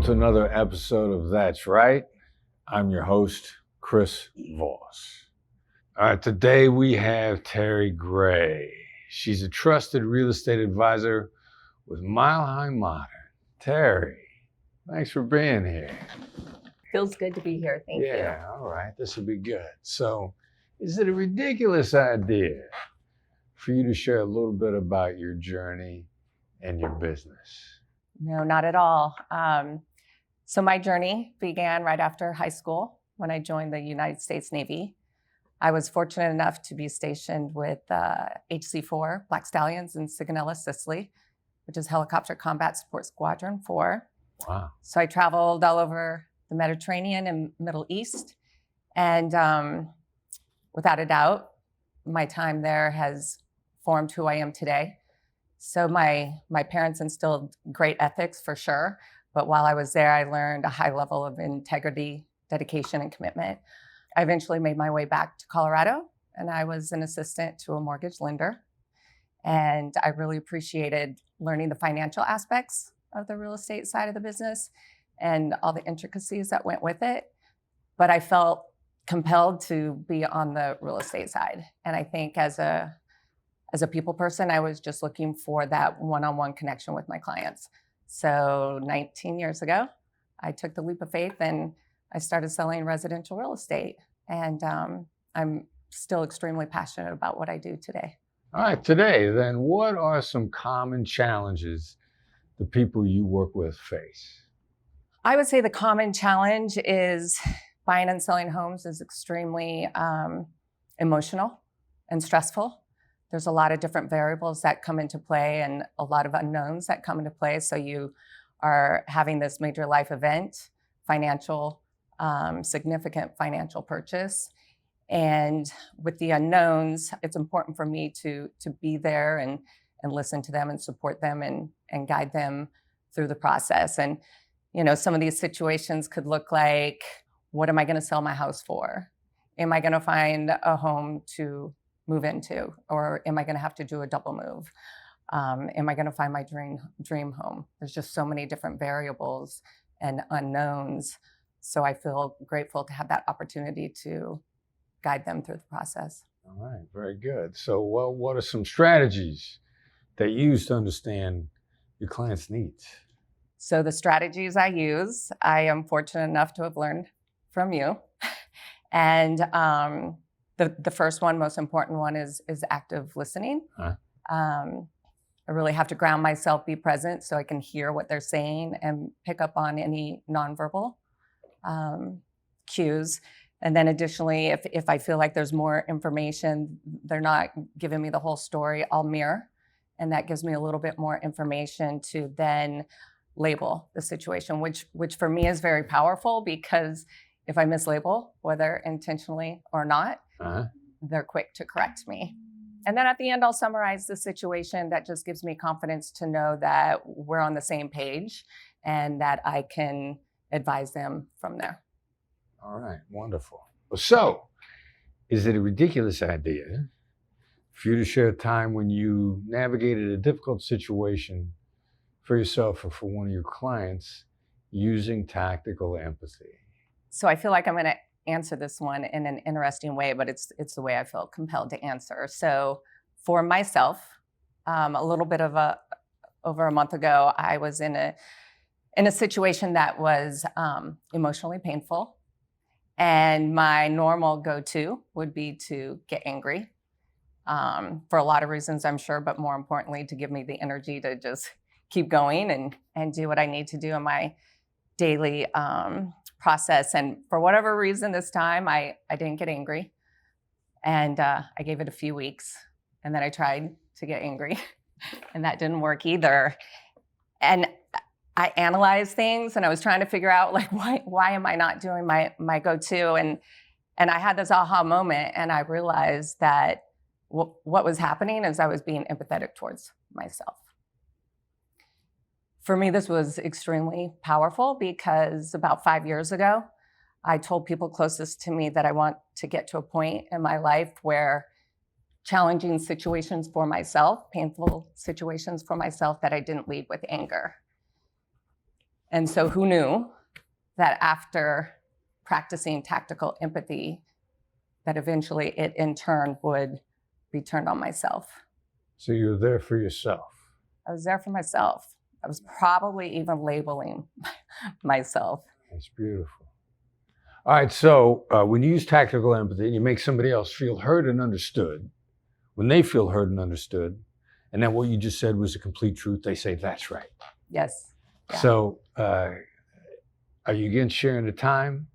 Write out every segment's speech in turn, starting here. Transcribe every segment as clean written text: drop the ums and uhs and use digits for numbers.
welcome to another episode of That's Right. I'm your host, Chris Voss. All right, today we have Terri Gray. She's a trusted real estate advisor with Mile High Modern. Terri, thanks for being here. Feels good to be here, thank you. Yeah, all right, this will be good. So, is it a ridiculous idea for you to share a little bit about your journey and your business? No, not at all. So my journey began right after high school when I joined the United States Navy. I was fortunate enough to be stationed with HC-4 Black Stallions in Sigonella, Sicily, which is Helicopter Combat Support Squadron 4. Wow. So I traveled all over the Mediterranean and Middle East. And without a doubt, my time there has formed who I am today. So my parents instilled great ethics for sure, but while I was there, I learned a high level of integrity, dedication, and commitment. I eventually made my way back to Colorado, and I was an assistant to a mortgage lender. And I really appreciated learning the financial aspects of the real estate side of the business and all the intricacies that went with it. But I felt compelled to be on the real estate side. And I think as a people person, I was just looking for that one-on-one connection with my clients. So 19 years ago, I took the leap of faith and I started selling residential real estate. And I'm still extremely passionate about what I do today. All right, today then, what are some common challenges the people you work with face? I would say the common challenge is buying and selling homes is extremely emotional and stressful. There's a lot of different variables that come into play and a lot of unknowns that come into play. So you are having this major life event, significant financial purchase. And with the unknowns, it's important for me to be there and listen to them and support them and guide them through the process. And, you know, some of these situations could look like, what am I going to sell my house for? Am I going to find a home to move into, or am I going to have to do a double move? Am I going to find my dream home? There's just so many different variables and unknowns. So I feel grateful to have that opportunity to guide them through the process. All right, very good. So what are some strategies that you use to understand your clients' needs? So the strategies I use, I am fortunate enough to have learned from you. And the first one, most important one is active listening. Huh? I really have to ground myself, be present so I can hear what they're saying and pick up on any nonverbal cues. And then additionally, if I feel like there's more information, they're not giving me the whole story, I'll mirror. And that gives me a little bit more information to then label the situation, which for me is very powerful, because if I mislabel, whether intentionally or not, they're quick to correct me. And then at the end, I'll summarize the situation. That just gives me confidence to know that we're on the same page and that I can advise them from there. All right, wonderful. So, is it a ridiculous idea for you to share a time when you navigated a difficult situation for yourself or for one of your clients using tactical empathy? So I feel like I'm going to answer this one in an interesting way, but it's the way I felt compelled to answer. So for myself, a little bit of over a month ago, I was in a situation that was emotionally painful. And my normal go-to would be to get angry for a lot of reasons, I'm sure, but more importantly, to give me the energy to just keep going and do what I need to do in my daily process. And for whatever reason this time, I didn't get angry. And I gave it a few weeks. And then I tried to get angry. And that didn't work either. And I analyzed things and I was trying to figure out, like, why am I not doing my go-to? And I had this aha moment, and I realized that what was happening is I was being empathetic towards myself. For me, this was extremely powerful because about 5 years ago, I told people closest to me that I want to get to a point in my life where challenging situations for myself, painful situations for myself, that I didn't lead with anger. And so who knew that after practicing tactical empathy, that eventually it in turn would be turned on myself. So you're there for yourself. I was there for myself. I was probably even labeling myself. That's beautiful. All right, so when you use tactical empathy and you make somebody else feel heard and understood, when they feel heard and understood, and then what you just said was the complete truth, they say, that's right. Yes. Yeah. So are you again sharing the time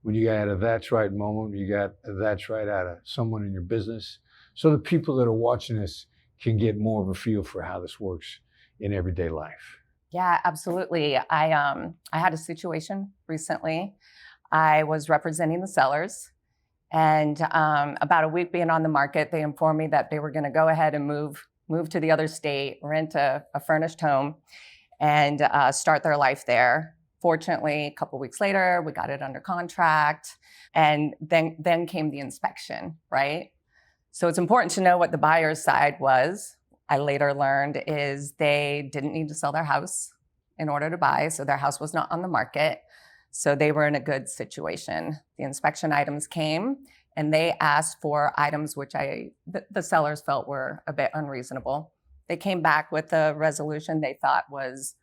when you got a that's right moment, you got a that's right out of someone in your business, so the people that are watching this can get more of a feel for how this works in everyday life? Yeah, absolutely. I had a situation recently. I was representing the sellers, and about a week being on the market, they informed me that they were going to go ahead and move to the other state, rent a furnished home, and start their life there. Fortunately, a couple weeks later, we got it under contract, and then came the inspection, right? So it's important to know what the buyer's side was. I later learned is they didn't need to sell their house in order to buy, so their house was not on the market. So they were in a good situation. The inspection items came, and they asked for items which the sellers felt were a bit unreasonable. They came back with a resolution they thought was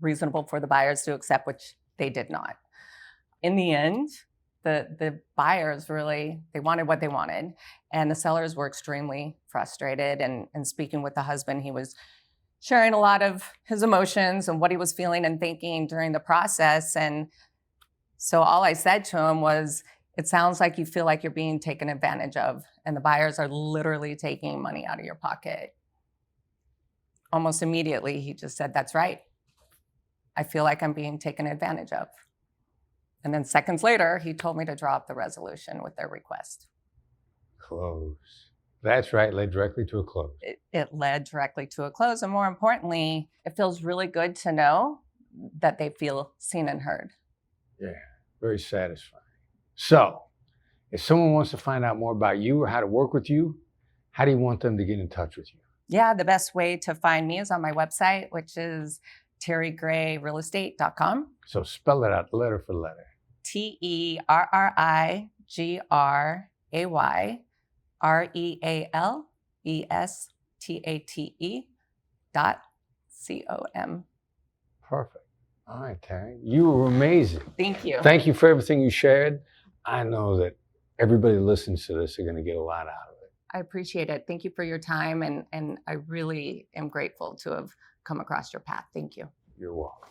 reasonable for the buyers to accept, which they did not. In the end, the buyers really, they wanted what they wanted, and the sellers were extremely frustrated. And speaking with the husband, he was sharing a lot of his emotions and what he was feeling and thinking during the process. And so all I said to him was, it sounds like you feel like you're being taken advantage of, and the buyers are literally taking money out of your pocket. Almost immediately, he just said, that's right. I feel like I'm being taken advantage of. And then seconds later, he told me to draw up the resolution with their request. Close. That's right, led directly to a close. It led directly to a close. And more importantly, it feels really good to know that they feel seen and heard. Yeah, very satisfying. So, if someone wants to find out more about you or how to work with you, how do you want them to get in touch with you? Yeah, the best way to find me is on my website, which is terrigrayrealestate.com. So spell it out letter for letter. TerriGrayRealestate.com. Perfect. All right, Terri. You were amazing. Thank you. Thank you for everything you shared. I know that everybody that listens to this are going to get a lot out of it. I appreciate it. Thank you for your time. And I really am grateful to have come across your path. Thank you. You're welcome.